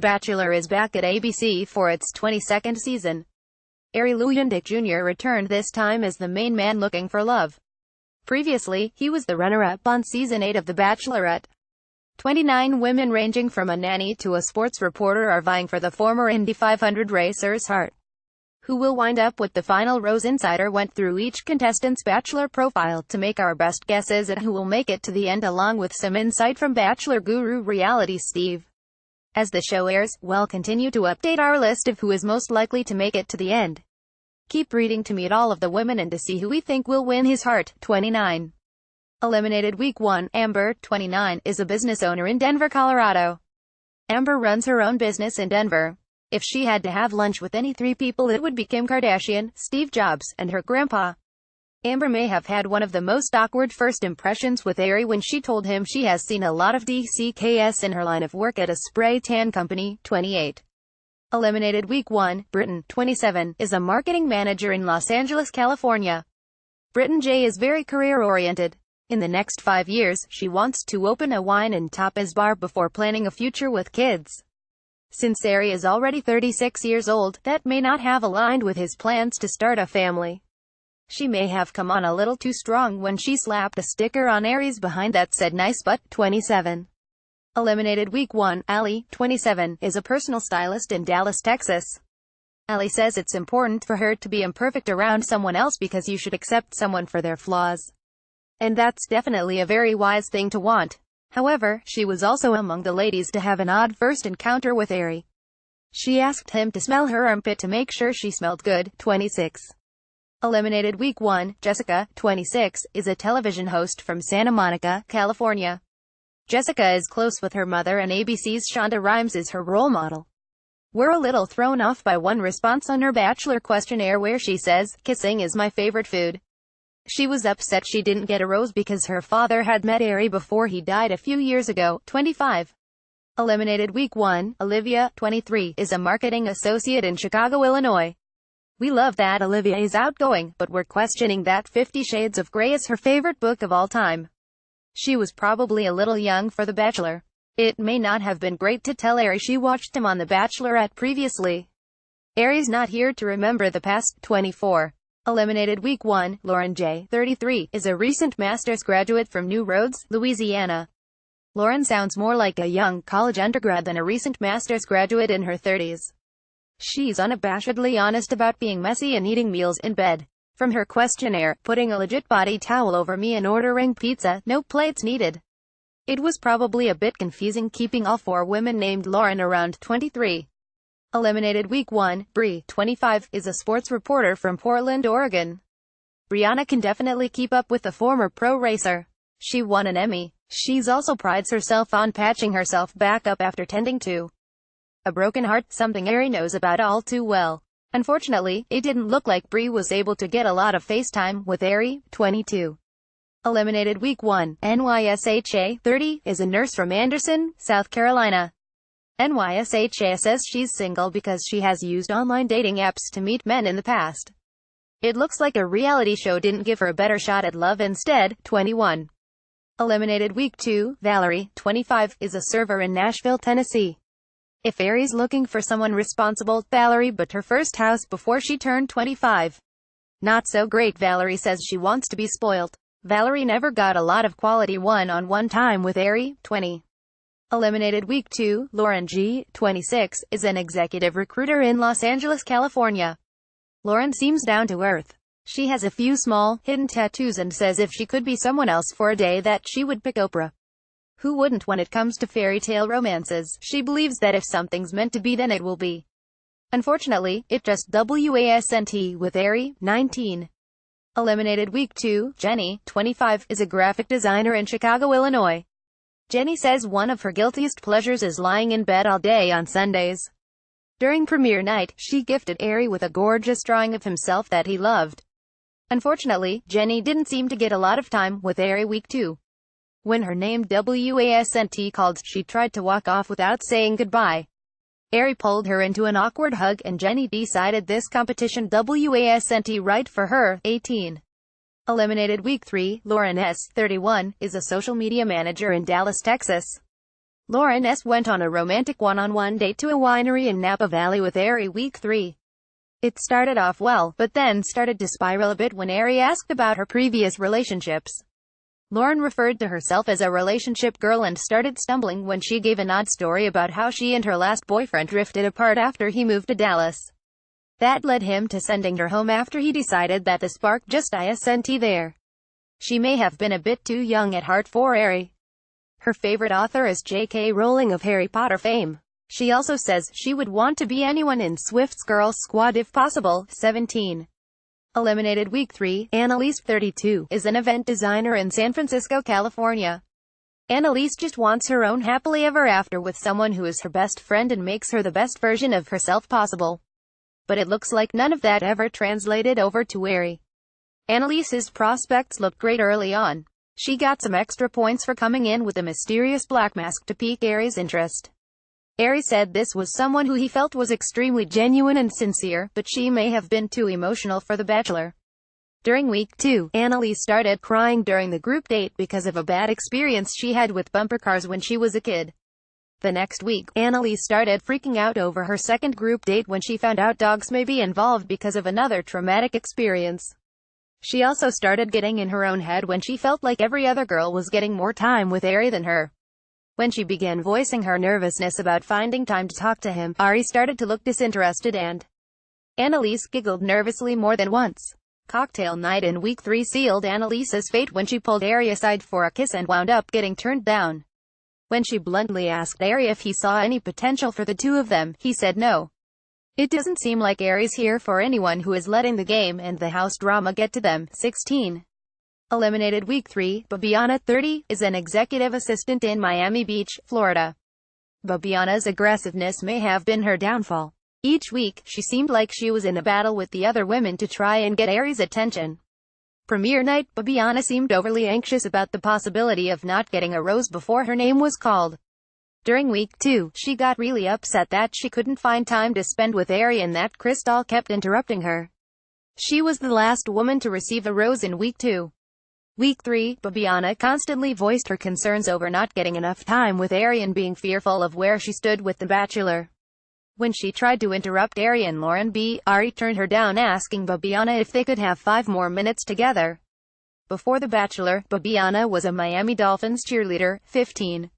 Bachelor is back at ABC for its 22nd season. Arie Luyendyk Jr. returned, this time as the main man looking for love. Previously, he was the runner-up on Season 8 of The Bachelorette. 29 women ranging from a nanny to a sports reporter are vying for the former Indy 500 racer's heart. Who will wind up with the final rose? Insider went through each contestant's Bachelor profile to make our best guesses at who will make it to the end, along with some insight from Bachelor guru Reality Steve. As the show airs, we'll continue to update our list of who is most likely to make it to the end. Keep reading to meet all of the women and to see who we think will win his heart. 29. Eliminated Week 1. Amber, 29, is a business owner in Denver, Colorado. Amber runs her own business in Denver. If she had to have lunch with any three people, it would be Kim Kardashian, Steve Jobs, and her grandpa. Amber may have had one of the most awkward first impressions with Arie when she told him she has seen a lot of DCKS in her line of work at a spray tan company. 28. Eliminated Week 1. Britton, 27, is a marketing manager in Los Angeles, California. Britton J is very career-oriented. In the next 5 years, she wants to open a wine and tapas bar before planning a future with kids. Since Arie is already 36 years old, that may not have aligned with his plans to start a family. She may have come on a little too strong when she slapped a sticker on Arie's behind that said "nice butt." 27. Eliminated Week 1. Allie, 27, is a personal stylist in Dallas, Texas. Allie says it's important for her to be imperfect around someone else because you should accept someone for their flaws. And that's definitely a very wise thing to want. However, she was also among the ladies to have an odd first encounter with Arie. She asked him to smell her armpit to make sure she smelled good. 26. Eliminated Week 1. Jessica, 26, is a television host from Santa Monica, California. Jessica is close with her mother and ABC's Shonda Rhimes is her role model. We're a little thrown off by one response on her Bachelor questionnaire where she says, "Kissing is my favorite food." She was upset she didn't get a rose because her father had met Arie before he died a few years ago. 25. Eliminated Week 1. Olivia, 23, is a marketing associate in Chicago, Illinois. We love that Olivia is outgoing, but we're questioning that 50 Shades of Grey is her favorite book of all time. She was probably a little young for The Bachelor. It may not have been great to tell Arie she watched him on The Bachelorette previously. Arie's not here to remember the past. 24. Eliminated Week 1. Lauren J., 33, is a recent master's graduate from New Roads, Louisiana. Lauren sounds more like a young college undergrad than a recent master's graduate in her 30s. She's unabashedly honest about being messy and eating meals in bed. From her questionnaire, putting a legit body towel over me and ordering pizza, no plates needed. It was probably a bit confusing keeping all 4 women named Lauren around. 23. Eliminated Week 1. Bree, 25, is a sports reporter from Portland, Oregon. Brianna can definitely keep up with the former pro racer. She won an Emmy. She's also prides herself on patching herself back up after tending to a broken heart, something Arie knows about all too well. Unfortunately, it didn't look like Bree was able to get a lot of FaceTime with Arie. 22. Eliminated Week 1. NYSHA, 30, is a nurse from Anderson, South Carolina. NYSHA says she's single because she has used online dating apps to meet men in the past. It looks like a reality show didn't give her a better shot at love instead. 21. Eliminated Week 2. Valerie, 25, is a server in Nashville, Tennessee. If Arie's looking for someone responsible, Valerie bought her first house before she turned 25. Not so great. Valerie says she wants to be spoilt. Valerie never got a lot of quality one-on-one time with Arie. 20. Eliminated Week 2. Lauren G., 26, is an executive recruiter in Los Angeles, California. Lauren seems down to earth. She has a few small, hidden tattoos and says if she could be someone else for a day that she would pick Oprah. Who wouldn't when it comes to fairy tale romances? She believes that if something's meant to be then it will be. Unfortunately, it just wasn't with Arie. 19. Eliminated Week 2. Jenny, 25, is a graphic designer in Chicago, Illinois. Jenny says one of her guiltiest pleasures is lying in bed all day on Sundays. During premiere night, she gifted Arie with a gorgeous drawing of himself that he loved. Unfortunately, Jenny didn't seem to get a lot of time with Arie Week 2. When her name wasn't called, she tried to walk off without saying goodbye. Arie pulled her into an awkward hug and Jenny decided this competition wasn't right for her. 18. Eliminated Week 3. Lauren S., 31, is a social media manager in Dallas, Texas. Lauren S. went on a romantic one-on-one date to a winery in Napa Valley with Arie week 3. It started off well, but then started to spiral a bit when Arie asked about her previous relationships. Lauren referred to herself as a relationship girl and started stumbling when she gave an odd story about how she and her last boyfriend drifted apart after he moved to Dallas. That led him to sending her home after he decided that the spark just isn't there. She may have been a bit too young at heart for Arie. Her favorite author is J.K. Rowling of Harry Potter fame. She also says she would want to be anyone in Swift's Girl Squad if possible. 17. Eliminated week 3, Annalise, 32, is an event designer in San Francisco, California. Annalise just wants her own happily ever after with someone who is her best friend and makes her the best version of herself possible. But it looks like none of that ever translated over to Arie. Annalise's prospects looked great early on. She got some extra points for coming in with a mysterious black mask to pique Arie's interest. Arie said this was someone who he felt was extremely genuine and sincere, but she may have been too emotional for The Bachelor. During week 2, Annalise started crying during the group date because of a bad experience she had with bumper cars when she was a kid. The next week, Annalise started freaking out over her second group date when she found out dogs may be involved because of another traumatic experience. She also started getting in her own head when she felt like every other girl was getting more time with Arie than her. When she began voicing her nervousness about finding time to talk to him, Arie started to look disinterested and Annalise giggled nervously more than once. Cocktail night in week 3 sealed Annalise's fate when she pulled Arie aside for a kiss and wound up getting turned down. When she bluntly asked Arie if he saw any potential for the two of them, he said no. It doesn't seem like Arie's here for anyone who is letting the game and the house drama get to them. 16. Eliminated week 3, Bibiana, 30, is an executive assistant in Miami Beach, Florida. Bibiana's aggressiveness may have been her downfall. Each week, she seemed like she was in a battle with the other women to try and get Arie's attention. Premiere night, Bibiana seemed overly anxious about the possibility of not getting a rose before her name was called. During week 2, she got really upset that she couldn't find time to spend with Arie and that Crystal kept interrupting her. She was the last woman to receive a rose in week 2. Week 3, Bibiana constantly voiced her concerns over not getting enough time with Arie and being fearful of where she stood with The Bachelor. When she tried to interrupt Arie and Lauren B., Arie turned her down, asking Bibiana if they could have 5 more minutes together. Before The Bachelor, Bibiana was a Miami Dolphins cheerleader. 15.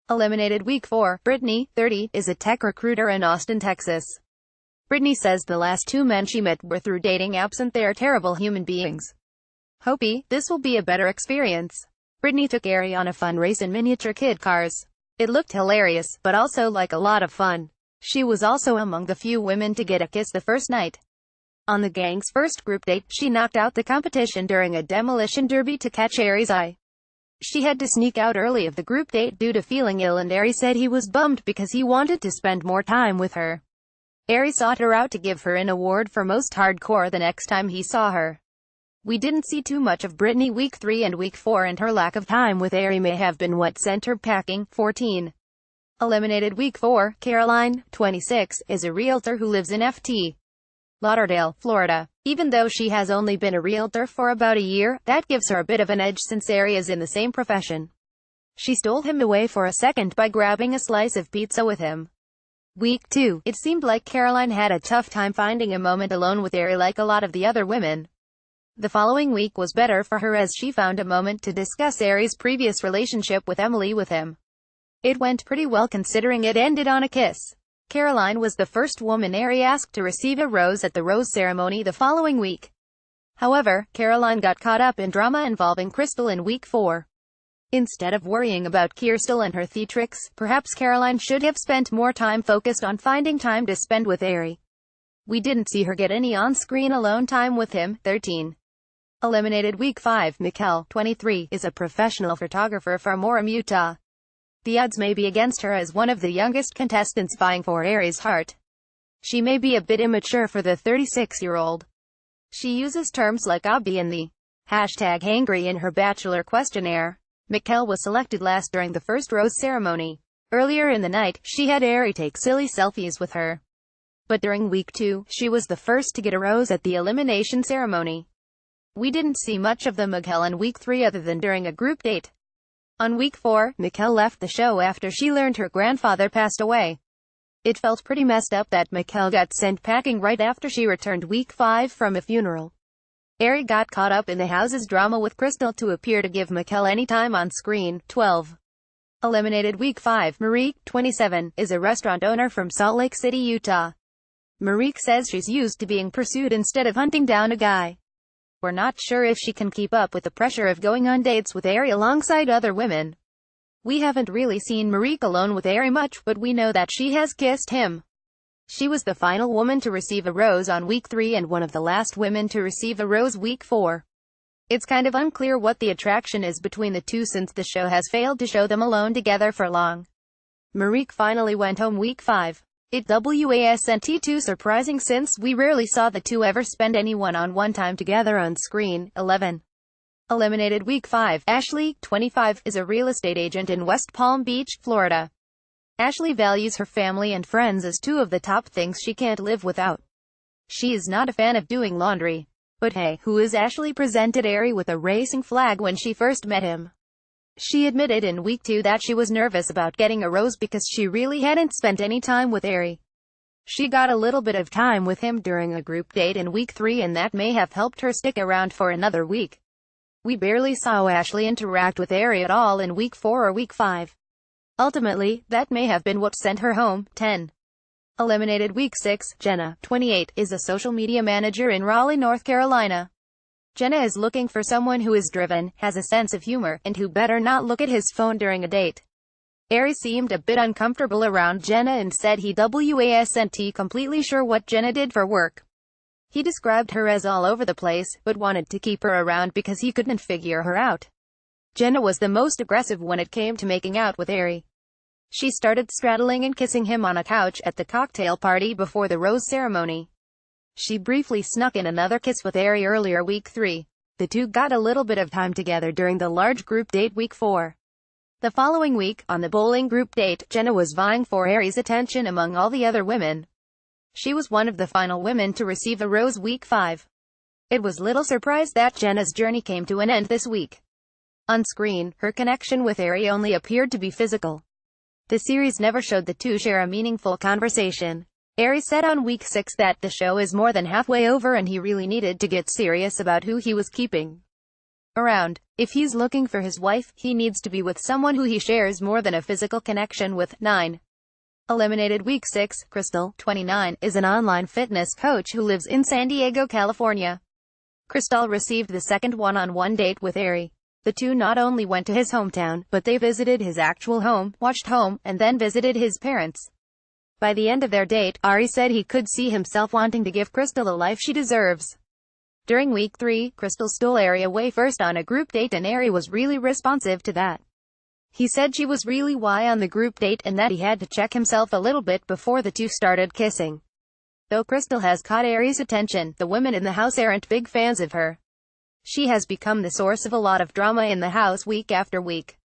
Eliminated week 4, Brittany, 30, is a tech recruiter in Austin, Texas. Brittany says the last 2 men she met were through dating apps and they're terrible human beings. Hope this will be a better experience. Brittany took Arie on a fun race in miniature kid cars. It looked hilarious, but also like a lot of fun. She was also among the few women to get a kiss the first night. On the gang's first group date, she knocked out the competition during a demolition derby to catch Arie's eye. She had to sneak out early of the group date due to feeling ill, and Arie said he was bummed because he wanted to spend more time with her. Arie sought her out to give her an award for most hardcore the next time he saw her. We didn't see too much of Brittany week 3 and week 4, and her lack of time with Arie may have been what sent her packing. 14. Eliminated week 4, Caroline, 26, is a realtor who lives in Ft. Lauderdale, Florida. Even though she has only been a realtor for about a year, that gives her a bit of an edge since Arie is in the same profession. She stole him away for a second by grabbing a slice of pizza with him. Week 2, it seemed like Caroline had a tough time finding a moment alone with Arie like a lot of the other women. The following week was better for her as she found a moment to discuss Arie's previous relationship with Emily with him. It went pretty well considering it ended on a kiss. Caroline was the first woman Arie asked to receive a rose at the rose ceremony the following week. However, Caroline got caught up in drama involving Crystal in week 4. Instead of worrying about Crystal and her theatrics, perhaps Caroline should have spent more time focused on finding time to spend with Arie. We didn't see her get any on-screen alone time with him. 13. Eliminated week 5, Mikkel, 23, is a professional photographer from Orem, Utah. The odds may be against her as one of the youngest contestants vying for Arie's heart. She may be a bit immature for the 36-year-old. She uses terms like "obby" and the #hangry in her Bachelor questionnaire. Mikkel was selected last during the first rose ceremony. Earlier in the night, she had Arie take silly selfies with her. But during week 2, she was the first to get a rose at the elimination ceremony. We didn't see much of the Mikkel in week 3 other than during a group date. On week 4, Mikel left the show after she learned her grandfather passed away. It felt pretty messed up that Mikel got sent packing right after she returned week 5 from a funeral. Arie got caught up in the house's drama with Crystal to appear to give Mikel any time on screen. 12. Eliminated week 5. Marique, 27, is a restaurant owner from Salt Lake City, Utah. Marique says she's used to being pursued instead of hunting down a guy. We're not sure if she can keep up with the pressure of going on dates with Arie alongside other women. We haven't really seen Marique alone with Arie much, but we know that she has kissed him. She was the final woman to receive a rose on week 3 and one of the last women to receive a rose week 4. It's kind of unclear what the attraction is between the two since the show has failed to show them alone together for long. Marique finally went home week 5. It wasn't too surprising since we rarely saw the two ever spend any one-on-one time together on screen. 11. Eliminated week 5. Ashley, 25, is a real estate agent in West Palm Beach, Florida. Ashley values her family and friends as two of the top things she can't live without. She is not a fan of doing laundry. But hey, who is Ashley? Presented Arie with a racing flag when she first met him. She admitted in week 2 that she was nervous about getting a rose because she really hadn't spent any time with Arie. She got a little bit of time with him during a group date in week 3 and that may have helped her stick around for another week. We barely saw Ashley interact with Arie at all in week 4 or week 5. Ultimately, that may have been what sent her home. 10. Eliminated week 6. Jenna, 28, is a social media manager in Raleigh, North Carolina. Jenna is looking for someone who is driven, has a sense of humor, and who better not look at his phone during a date. Arie seemed a bit uncomfortable around Jenna and said he wasn't completely sure what Jenna did for work. He described her as all over the place, but wanted to keep her around because he couldn't figure her out. Jenna was the most aggressive when it came to making out with Arie. She started straddling and kissing him on a couch at the cocktail party before the rose ceremony. She briefly snuck in another kiss with Arie earlier week 3. The two got a little bit of time together during the large group date week 4. The following week, on the bowling group date, Jenna was vying for Arie's attention among all the other women. She was one of the final women to receive a rose week 5. It was little surprise that Jenna's journey came to an end this week. On screen, her connection with Arie only appeared to be physical. The series never showed the two share a meaningful conversation. Arie said on week 6 that the show is more than halfway over and he really needed to get serious about who he was keeping around. If he's looking for his wife, he needs to be with someone who he shares more than a physical connection with. 9. Eliminated week 6. Crystal, 29, is an online fitness coach who lives in San Diego, California. Crystal received the second one-on-one date with Arie. The two not only went to his hometown, but they visited his actual home, watched home, and then visited his parents. By the end of their date, Arie said he could see himself wanting to give Crystal a life she deserves. During week 3, Crystal stole Arie away first on a group date and Arie was really responsive to that. He said she was really why on the group date and that he had to check himself a little bit before the two started kissing. Though Crystal has caught Arie's attention, the women in the house aren't big fans of her. She has become the source of a lot of drama in the house week after week.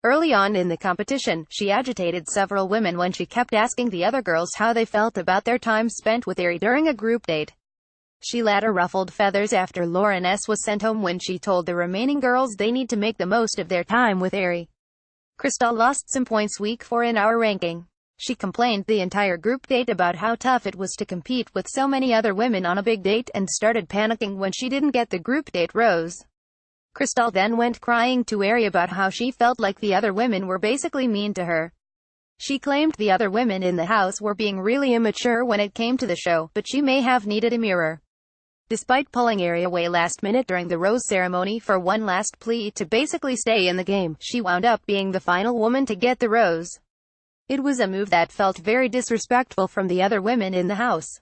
Early on in the competition, she agitated several women when she kept asking the other girls how they felt about their time spent with Arie during a group date. She later ruffled feathers after Lauren S. was sent home when she told the remaining girls they need to make the most of their time with Arie. Crystal lost some points week 4 in our ranking. She complained the entire group date about how tough it was to compete with so many other women on a big date and started panicking when she didn't get the group date rose. Crystal then went crying to Arie about how she felt like the other women were basically mean to her. She claimed the other women in the house were being really immature when it came to the show, but she may have needed a mirror. Despite pulling Arie away last minute during the rose ceremony for one last plea to basically stay in the game, she wound up being the final woman to get the rose. It was a move that felt very disrespectful from the other women in the house.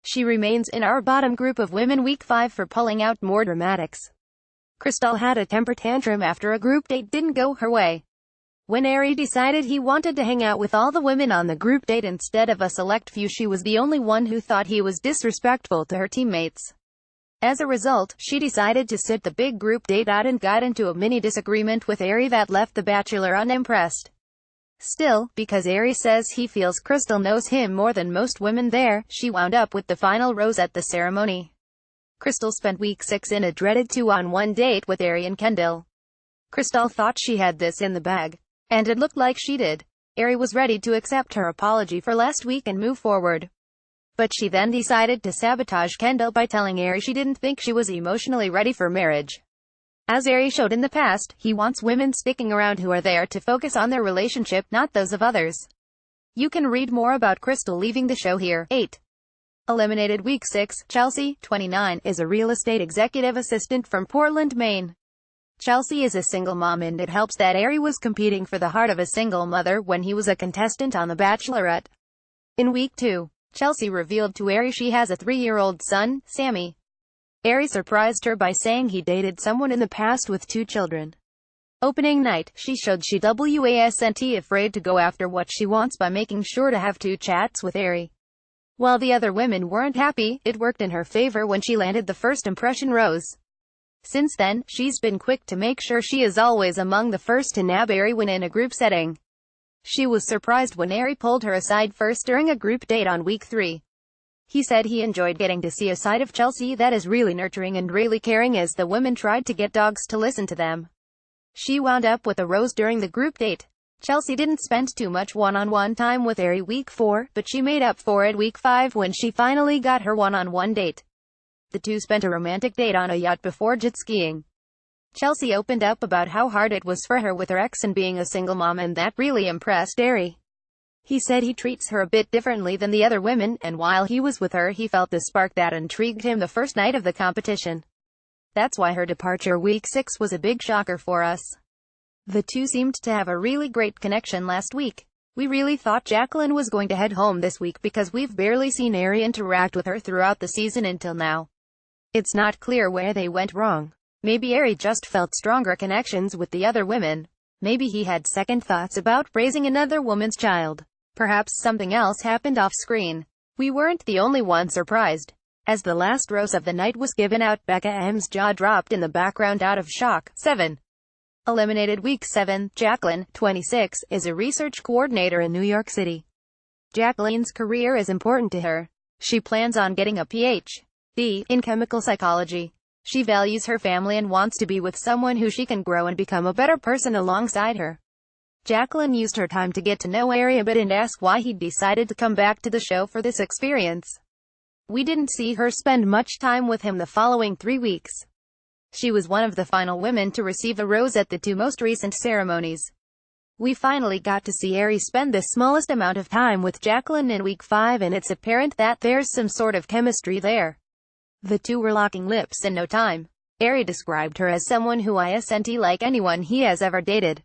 She remains in our bottom group of women week 5 for pulling out more dramatics. Crystal had a temper tantrum after a group date didn't go her way. When Arie decided he wanted to hang out with all the women on the group date instead of a select few, she was the only one who thought he was disrespectful to her teammates. As a result, she decided to sit the big group date out and got into a mini disagreement with Arie that left the Bachelor unimpressed. Still, because Arie says he feels Crystal knows him more than most women there, she wound up with the final rose at the ceremony. Crystal spent week 6 in a dreaded 2-on-1 date with Arie and Kendall. Crystal thought she had this in the bag. And it looked like she did. Arie was ready to accept her apology for last week and move forward. But she then decided to sabotage Kendall by telling Arie she didn't think she was emotionally ready for marriage. As Arie showed in the past, he wants women sticking around who are there to focus on their relationship, not those of others. You can read more about Crystal leaving the show here. 8. Eliminated Week 6, Chelsea, 29, is a real estate executive assistant from Portland, Maine. Chelsea is a single mom, and it helps that Arie was competing for the heart of a single mother when he was a contestant on The Bachelorette. In Week 2, Chelsea revealed to Arie she has a 3-year-old son, Sammy. Arie surprised her by saying he dated someone in the past with 2 children. Opening night, she showed she wasn't afraid to go after what she wants by making sure to have 2 chats with Arie. While the other women weren't happy, it worked in her favor when she landed the first impression rose. Since then, she's been quick to make sure she is always among the first to nab Arie when in a group setting. She was surprised when Arie pulled her aside first during a group date on Week 3. He said he enjoyed getting to see a side of Chelsea that is really nurturing and really caring as the women tried to get dogs to listen to them. She wound up with a rose during the group date. Chelsea didn't spend too much one-on-one time with Arie Week 4, but she made up for it Week 5 when she finally got her one-on-one date. The two spent a romantic date on a yacht before jet skiing. Chelsea opened up about how hard it was for her with her ex and being a single mom, and that really impressed Arie. He said he treats her a bit differently than the other women, and while he was with her he felt the spark that intrigued him the first night of the competition. That's why her departure Week 6 was a big shocker for us. The two seemed to have a really great connection last week. We really thought Jacqueline was going to head home this week because we've barely seen Arie interact with her throughout the season until now. It's not clear where they went wrong. Maybe Arie just felt stronger connections with the other women. Maybe he had second thoughts about raising another woman's child. Perhaps something else happened off-screen. We weren't the only one surprised. As the last rose of the night was given out, Becca M's jaw dropped in the background out of shock. 7. Eliminated Week 7, Jacqueline, 26, is a research coordinator in New York City. Jacqueline's career is important to her. She plans on getting a Ph.D. in chemical psychology. She values her family and wants to be with someone who she can grow and become a better person alongside her. Jacqueline used her time to get to know Arie a bit and ask why he decided to come back to the show for this experience. We didn't see her spend much time with him the following 3 weeks. She was one of the final women to receive a rose at the 2 most recent ceremonies. We finally got to see Arie spend the smallest amount of time with Jacqueline in Week 5, and it's apparent that there's some sort of chemistry there. The two were locking lips in no time. Arie described her as someone who isn't like anyone he has ever dated.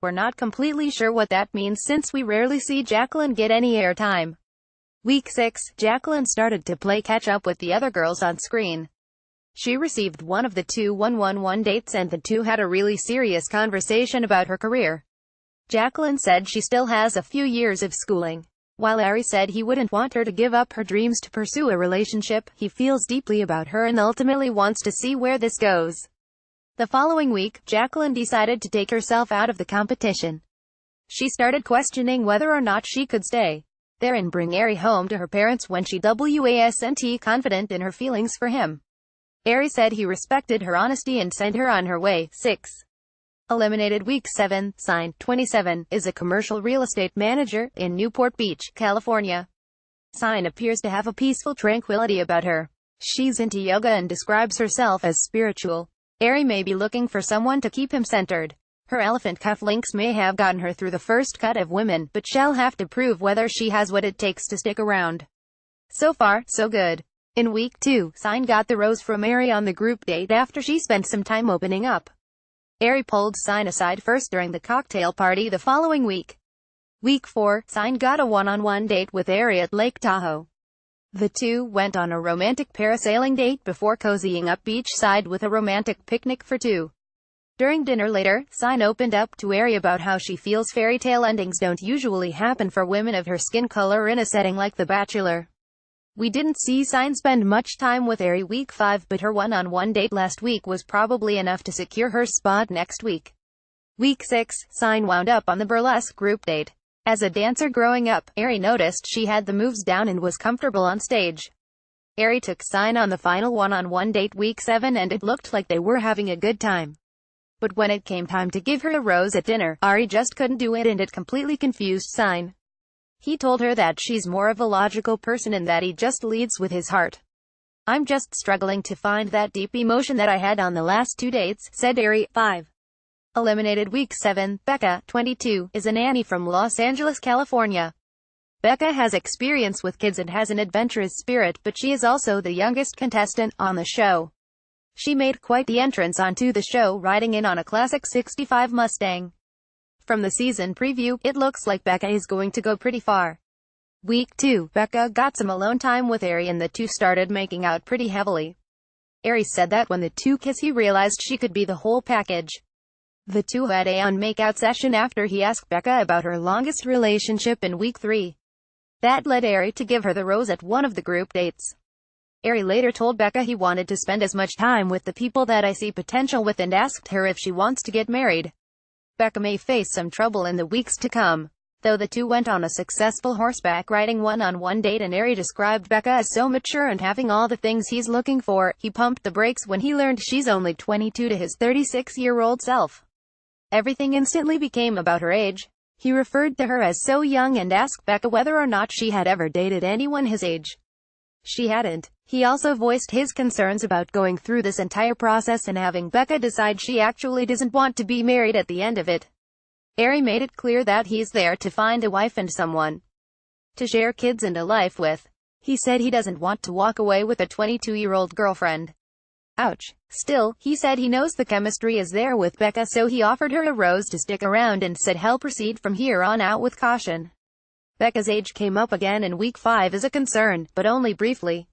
We're not completely sure what that means since we rarely see Jacqueline get any airtime. Week 6, Jacqueline started to play catch-up with the other girls on screen. She received one of the 2 one-on-one dates, and the two had a really serious conversation about her career. Jacqueline said she still has a few years of schooling. While Arie said he wouldn't want her to give up her dreams to pursue a relationship, he feels deeply about her and ultimately wants to see where this goes. The following week, Jacqueline decided to take herself out of the competition. She started questioning whether or not she could stay there and bring Arie home to her parents when she wasn't confident in her feelings for him. Arie said he respected her honesty and sent her on her way. 6. Eliminated Week 7, Sign, 27, is a commercial real estate manager in Newport Beach, California. Sign appears to have a peaceful tranquility about her. She's into yoga and describes herself as spiritual. Arie may be looking for someone to keep him centered. Her elephant cufflinks may have gotten her through the first cut of women, but she'll have to prove whether she has what it takes to stick around. So far, so good. In Week 2, Sign got the rose from Arie on the group date after she spent some time opening up. Arie pulled Sign aside first during the cocktail party the following week. Week 4, Sign got a one-on-one date with Arie at Lake Tahoe. The two went on a romantic parasailing date before cozying up beachside with a romantic picnic for 2. During dinner later, Sign opened up to Arie about how she feels fairy tale endings don't usually happen for women of her skin color in a setting like The Bachelor. We didn't see Sign spend much time with Arie Week 5, but her one-on-one date last week was probably enough to secure her spot next week. Week 6, Sign wound up on the burlesque group date. As a dancer growing up, Arie noticed she had the moves down and was comfortable on stage. Arie took Sign on the final one-on-one date Week 7, and it looked like they were having a good time. But when it came time to give her a rose at dinner, Arie just couldn't do it, and it completely confused Sign. He told her that she's more of a logical person and that he just leads with his heart. "I'm just struggling to find that deep emotion that I had on the last 2 dates," said Arie. 5. Eliminated week 7, Becca, 22, is a nanny from Los Angeles, California. Becca has experience with kids and has an adventurous spirit, but she is also the youngest contestant on the show. She made quite the entrance onto the show, riding in on a classic '65 Mustang. From the season preview, it looks like Becca is going to go pretty far. Week 2, Becca got some alone time with Arie and the two started making out pretty heavily. Arie said that when the two kissed he realized she could be the whole package. The two had a makeout session after he asked Becca about her longest relationship in week 3. That led Arie to give her the rose at one of the group dates. Arie later told Becca he wanted to spend as much time with the people that I see potential with and asked her if she wants to get married. Becca may face some trouble in the weeks to come, though the two went on a successful horseback riding one-on-one date, and Arie described Becca as so mature and having all the things he's looking for. He pumped the brakes when he learned she's only 22 to his 36-year-old self. Everything instantly became about her age. He referred to her as so young and asked Becca whether or not she had ever dated anyone his age. She hadn't. He also voiced his concerns about going through this entire process and having Becca decide she actually doesn't want to be married at the end of it. Arie made it clear that he's there to find a wife and someone to share kids and a life with. He said he doesn't want to walk away with a 22-year-old girlfriend. Ouch. Still, he said he knows the chemistry is there with Becca, so he offered her a rose to stick around and said he'll proceed from here on out with caution. Becca's age came up again in week 5 as a concern, but only briefly.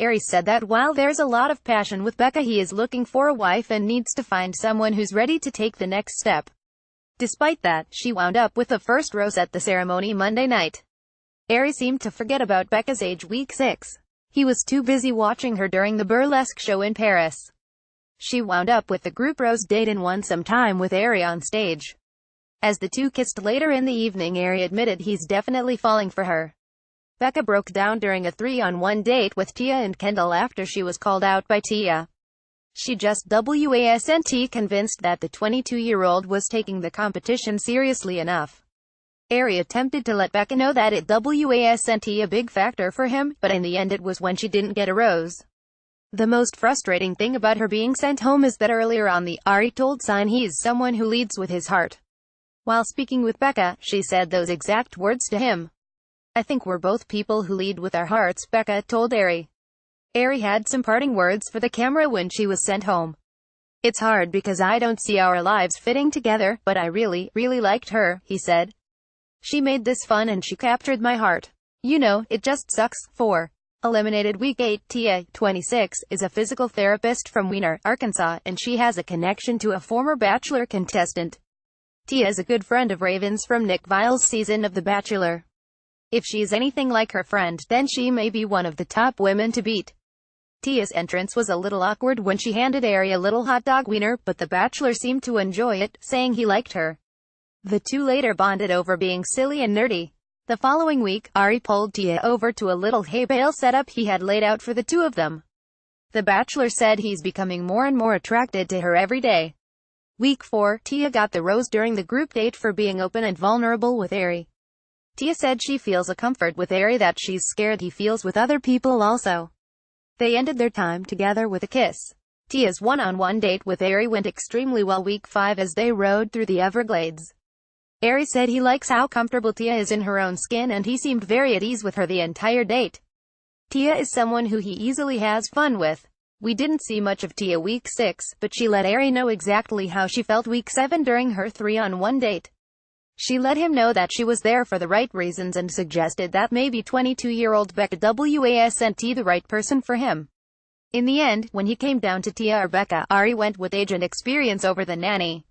Arie said that while there's a lot of passion with Becca, he is looking for a wife and needs to find someone who's ready to take the next step. Despite that, she wound up with the first rose at the ceremony Monday night. Arie seemed to forget about Becca's age week 6. He was too busy watching her during the burlesque show in Paris. She wound up with the group rose date and won some time with Arie on stage. As the two kissed later in the evening, Arie admitted he's definitely falling for her. Becca broke down during a 3-on-1 date with Tia and Kendall after she was called out by Tia. She just wasn't convinced that the 22-year-old was taking the competition seriously enough. Arie attempted to let Becca know that it wasn't a big factor for him, but in the end it was when she didn't get a rose. The most frustrating thing about her being sent home is that earlier on Arie told Sign he's someone who leads with his heart. While speaking with Becca, she said those exact words to him. "I think we're both people who lead with our hearts," Becca told Arie. Arie had some parting words for the camera when she was sent home. "It's hard because I don't see our lives fitting together, but I really liked her," he said. "She made this fun and she captured my heart. You know, it just sucks." 4. Eliminated week 8, Tia, 26, is a physical therapist from Weiner, Arkansas, and she has a connection to a former Bachelor contestant. Tia is a good friend of Raven's from Nick Viall's season of The Bachelor. If she's anything like her friend, then she may be one of the top women to beat. Tia's entrance was a little awkward when she handed Arie a little hot dog wiener, but the Bachelor seemed to enjoy it, saying he liked her. The two later bonded over being silly and nerdy. The following week, Arie pulled Tia over to a little hay bale setup he had laid out for the two of them. The Bachelor said he's becoming more and more attracted to her every day. Week 4, Tia got the rose during the group date for being open and vulnerable with Arie. Tia said she feels a comfort with Arie that she's scared he feels with other people also. They ended their time together with a kiss. Tia's one-on-one date with Arie went extremely well week 5 as they rode through the Everglades. Arie said he likes how comfortable Tia is in her own skin and he seemed very at ease with her the entire date. Tia is someone who he easily has fun with. We didn't see much of Tia week 6, but she let Arie know exactly how she felt week 7 during her 3-on-1 date. She let him know that she was there for the right reasons and suggested that maybe 22-year-old Becca wasn't the right person for him. In the end, when he came down to Tia or Becca, Arie went with age and experience over the nanny.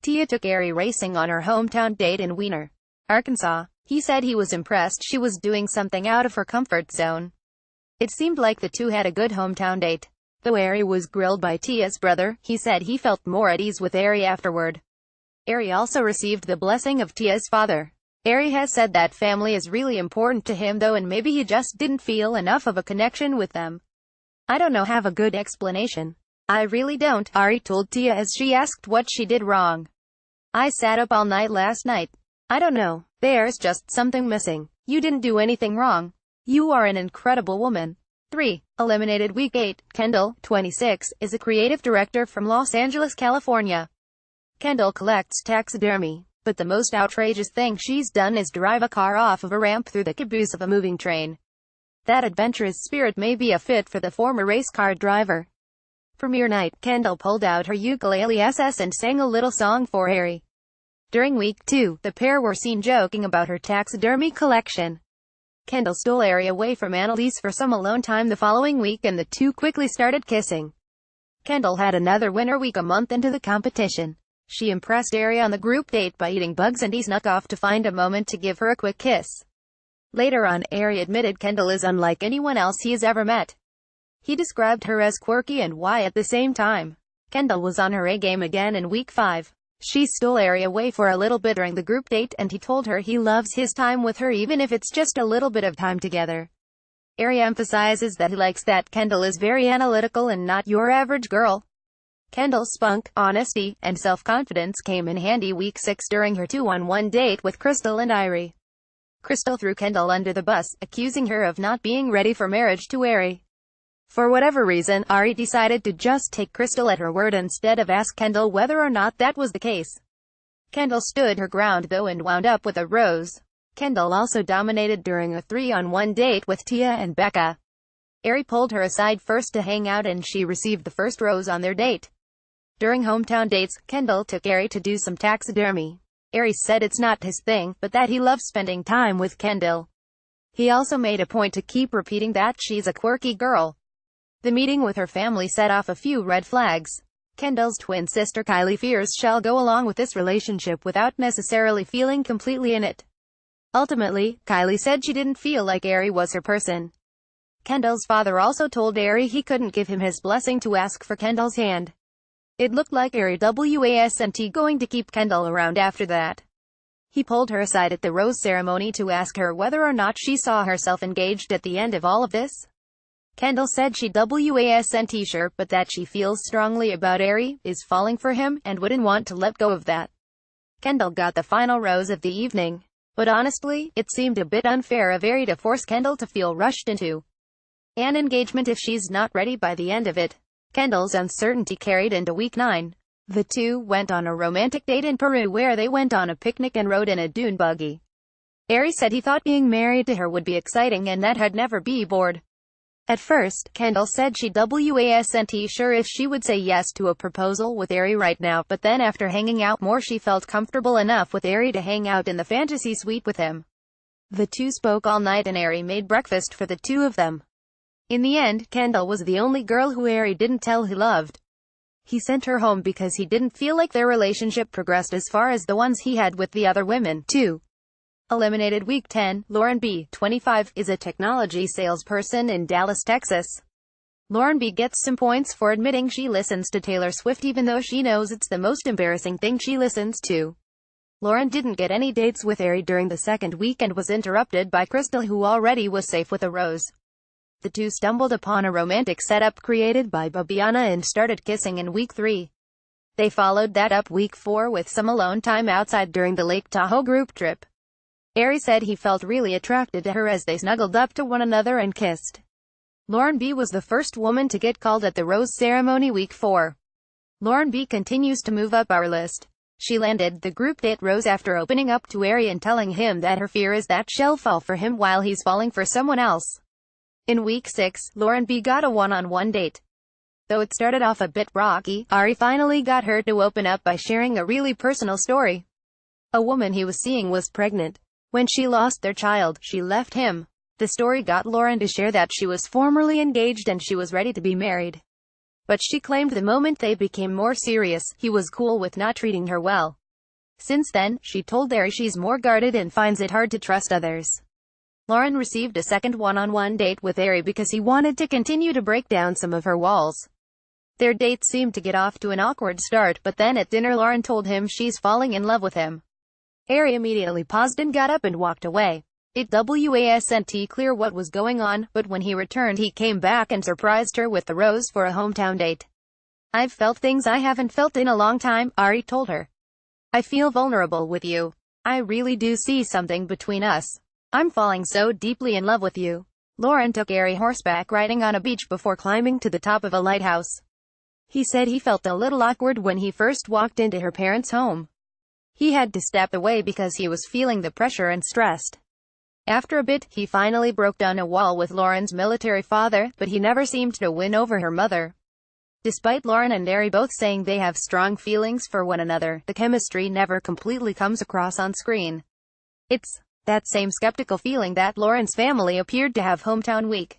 Tia took Arie racing on her hometown date in Weiner, Arkansas. He said he was impressed she was doing something out of her comfort zone. It seemed like the two had a good hometown date. Though Arie was grilled by Tia's brother, he said he felt more at ease with Arie afterward. Arie also received the blessing of Tia's father. Arie has said that family is really important to him though, and maybe he just didn't feel enough of a connection with them. "I don't know, have a good explanation. I really don't, Arie told Tia as she asked what she did wrong. I sat up all night last night. I don't know. There's just something missing. You didn't do anything wrong. You are an incredible woman. 3. Eliminated Week 8. Kendall, 26, is a creative director from Los Angeles, California. Kendall collects taxidermy, but the most outrageous thing she's done is drive a car off of a ramp through the caboose of a moving train. That adventurous spirit may be a fit for the former race car driver. Premiere night, Kendall pulled out her ukulele SS and sang a little song for Arie. During week 2, the pair were seen joking about her taxidermy collection. Kendall stole Arie away from Annalise for some alone time the following week and the two quickly started kissing. Kendall had another winner week a month into the competition. She impressed Arie on the group date by eating bugs and he snuck off to find a moment to give her a quick kiss. Later on, Arie admitted Kendall is unlike anyone else he has ever met. He described her as quirky and why at the same time. Kendall was on her A game again in week 5. She stole Arie away for a little bit during the group date and he told her he loves his time with her even if it's just a little bit of time together. Arie emphasizes that he likes that Kendall is very analytical and not your average girl. Kendall's spunk, honesty, and self-confidence came in handy week 6 during her 2-on-1 date with Crystal and Arie. Crystal threw Kendall under the bus, accusing her of not being ready for marriage to Arie. For whatever reason, Arie decided to just take Crystal at her word instead of ask Kendall whether or not that was the case. Kendall stood her ground though and wound up with a rose. Kendall also dominated during a 3-on-1 date with Tia and Becca. Arie pulled her aside first to hang out and she received the first rose on their date. During hometown dates, Kendall took Arie to do some taxidermy. Arie said it's not his thing, but that he loves spending time with Kendall. He also made a point to keep repeating that she's a quirky girl. The meeting with her family set off a few red flags. Kendall's twin sister Kylie fears she'll go along with this relationship without necessarily feeling completely in it. Ultimately, Kylie said she didn't feel like Arie was her person. Kendall's father also told Arie he couldn't give him his blessing to ask for Kendall's hand. It looked like Arie wasn't going to keep Kendall around after that. He pulled her aside at the rose ceremony to ask her whether or not she saw herself engaged at the end of all of this. Kendall said she wasn't sure, but that she feels strongly about Arie, is falling for him, and wouldn't want to let go of that. Kendall got the final rose of the evening. But honestly, it seemed a bit unfair of Arie to force Kendall to feel rushed into an engagement if she's not ready by the end of it. Kendall's uncertainty carried into week 9. The two went on a romantic date in Peru where they went on a picnic and rode in a dune buggy. Arie said he thought being married to her would be exciting and that he'd never be bored. At first, Kendall said she wasn't sure if she would say yes to a proposal with Arie right now, but then after hanging out more she felt comfortable enough with Arie to hang out in the fantasy suite with him. The two spoke all night and Arie made breakfast for the two of them. In the end, Kendall was the only girl who Arie didn't tell he loved. He sent her home because he didn't feel like their relationship progressed as far as the ones he had with the other women. 2. Eliminated Week 10, Lauren B., 25, is a technology salesperson in Dallas, Texas. Lauren B. gets some points for admitting she listens to Taylor Swift even though she knows it's the most embarrassing thing she listens to. Lauren didn't get any dates with Arie during the second week and was interrupted by Crystal who already was safe with a rose. The two stumbled upon a romantic setup created by Babiana and started kissing in week 3. They followed that up week 4 with some alone time outside during the Lake Tahoe group trip. Arie said he felt really attracted to her as they snuggled up to one another and kissed. Lauren B. was the first woman to get called at the rose ceremony week 4. Lauren B. continues to move up our list. She landed the group date rose after opening up to Arie and telling him that her fear is that she'll fall for him while he's falling for someone else. In week 6, Lauren B. got a one-on-one date. Though it started off a bit rocky, Arie finally got her to open up by sharing a really personal story. A woman he was seeing was pregnant. When she lost their child, she left him. The story got Lauren to share that she was formerly engaged and she was ready to be married. But she claimed the moment they became more serious, he was cool with not treating her well. Since then, she told Arie she's more guarded and finds it hard to trust others. Lauren received a second one-on-one date with Arie because he wanted to continue to break down some of her walls. Their date seemed to get off to an awkward start, but then at dinner Lauren told him she's falling in love with him. Arie immediately paused and got up and walked away. It wasn't clear what was going on, but when he returned he came back and surprised her with the rose for a hometown date. I've felt things I haven't felt in a long time, Arie told her. I feel vulnerable with you. I really do see something between us. I'm falling so deeply in love with you. Lauren took Arie horseback riding on a beach before climbing to the top of a lighthouse. He said he felt a little awkward when he first walked into her parents' home. He had to step away because he was feeling the pressure and stressed. After a bit, he finally broke down a wall with Lauren's military father, but he never seemed to win over her mother. Despite Lauren and Arie both saying they have strong feelings for one another, the chemistry never completely comes across on screen. It's that same skeptical feeling that Lauren's family appeared to have hometown week.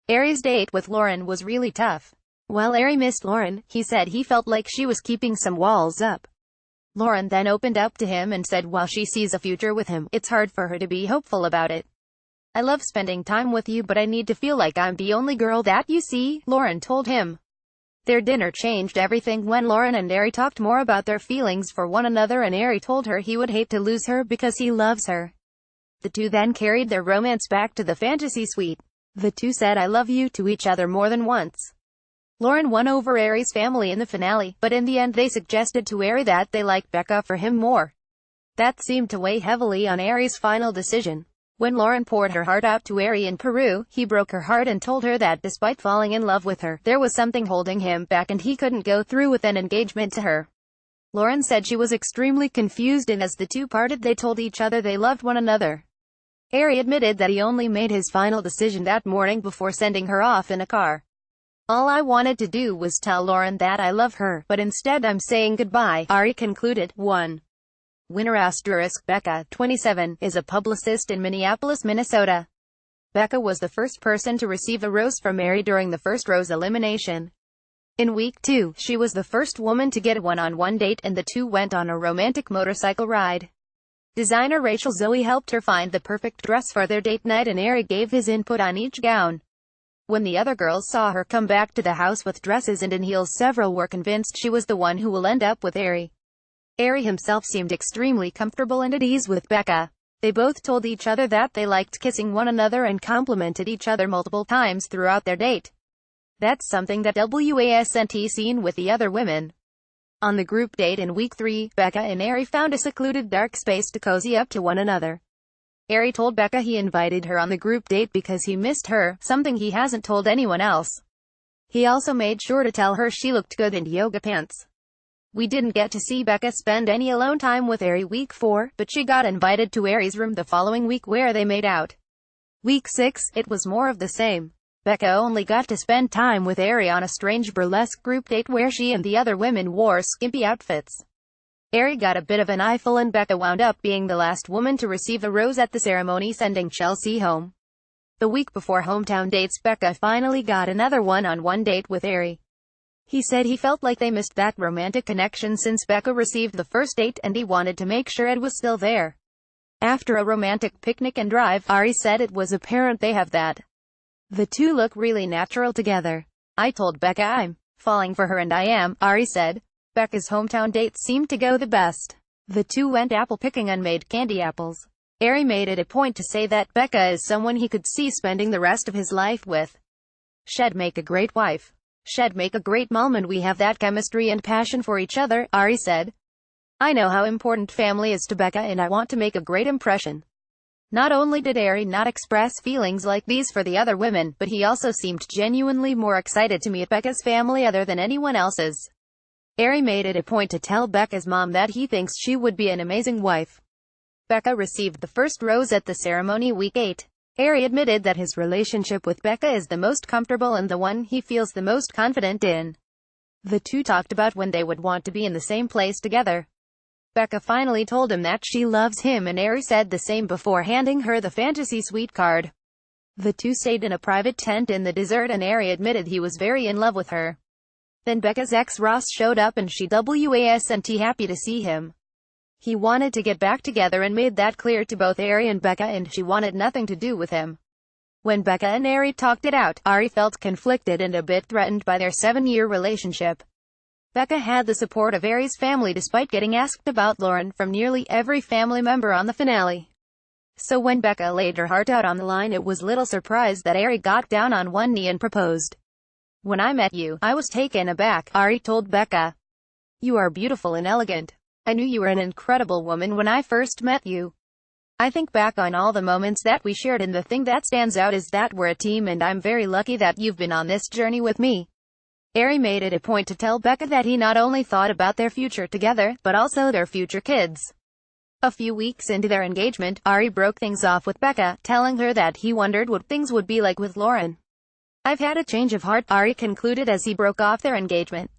Arie's date with Lauren was really tough. While Arie missed Lauren, he said he felt like she was keeping some walls up. Lauren then opened up to him and said while she sees a future with him, it's hard for her to be hopeful about it. I love spending time with you, but I need to feel like I'm the only girl that you see, Lauren told him. Their dinner changed everything when Lauren and Arie talked more about their feelings for one another, and Arie told her he would hate to lose her because he loves her. The two then carried their romance back to the fantasy suite. The two said I love you to each other more than once. Lauren won over Arie's family in the finale, but in the end they suggested to Arie that they liked Becca for him more. That seemed to weigh heavily on Arie's final decision. When Lauren poured her heart out to Arie in Peru, he broke her heart and told her that despite falling in love with her, there was something holding him back and he couldn't go through with an engagement to her. Lauren said she was extremely confused, and as the two parted they told each other they loved one another. Arie admitted that he only made his final decision that morning before sending her off in a car. All I wanted to do was tell Lauren that I love her, but instead I'm saying goodbye, Arie concluded. 1. Winner * Becca, 27, is a publicist in Minneapolis, Minnesota. Becca was the first person to receive a rose from Arie during the first rose elimination. In week 2, she was the first woman to get a one-on-one date, and the two went on a romantic motorcycle ride. Designer Rachel Zoe helped her find the perfect dress for their date night, and Arie gave his input on each gown. When the other girls saw her come back to the house with dresses and in heels, several were convinced she was the one who will end up with Arie. Arie himself seemed extremely comfortable and at ease with Becca. They both told each other that they liked kissing one another and complimented each other multiple times throughout their date. That's something that wasn't seen with the other women. On the group date in week 3, Becca and Arie found a secluded dark space to cozy up to one another. Arie told Becca he invited her on the group date because he missed her, something he hasn't told anyone else. He also made sure to tell her she looked good in yoga pants. We didn't get to see Becca spend any alone time with Arie week 4, but she got invited to Arie's room the following week where they made out. Week 6, it was more of the same. Becca only got to spend time with Arie on a strange burlesque group date where she and the other women wore skimpy outfits. Arie got a bit of an eyeful and Becca wound up being the last woman to receive a rose at the ceremony, sending Chelsea home. The week before hometown dates, Becca finally got another one-on-one date with Arie. He said he felt like they missed that romantic connection since Becca received the first date, and he wanted to make sure it was still there. After a romantic picnic and drive, Arie said it was apparent they have that. The two look really natural together. I told Becca I'm falling for her, and I am, Arie said. Becca's hometown dates seemed to go the best. The two went apple picking and made candy apples. Arie made it a point to say that Becca is someone he could see spending the rest of his life with. She'd make a great wife. She'd make a great mom, and we have that chemistry and passion for each other, Arie said. I know how important family is to Becca, and I want to make a great impression. Not only did Arie not express feelings like these for the other women, but he also seemed genuinely more excited to meet Becca's family other than anyone else's. Arie made it a point to tell Becca's mom that he thinks she would be an amazing wife. Becca received the first rose at the ceremony week 8. Arie admitted that his relationship with Becca is the most comfortable and the one he feels the most confident in. The two talked about when they would want to be in the same place together. Becca finally told him that she loves him, and Arie said the same before handing her the fantasy suite card. The two stayed in a private tent in the desert, and Arie admitted he was very in love with her. Then Becca's ex Ross showed up, and she wasn't happy to see him. He wanted to get back together and made that clear to both Arie and Becca, and she wanted nothing to do with him. When Becca and Arie talked it out, Arie felt conflicted and a bit threatened by their 7-year relationship. Becca had the support of Arie's family despite getting asked about Lauren from nearly every family member on the finale. So when Becca laid her heart out on the line, it was little surprise that Arie got down on one knee and proposed. When I met you, I was taken aback, Arie told Becca. You are beautiful and elegant. I knew you were an incredible woman when I first met you. I think back on all the moments that we shared, and the thing that stands out is that we're a team, and I'm very lucky that you've been on this journey with me. Arie made it a point to tell Becca that he not only thought about their future together, but also their future kids. A few weeks into their engagement, Arie broke things off with Becca, telling her that he wondered what things would be like with Lauren. I've had a change of heart, Arie concluded as he broke off their engagement.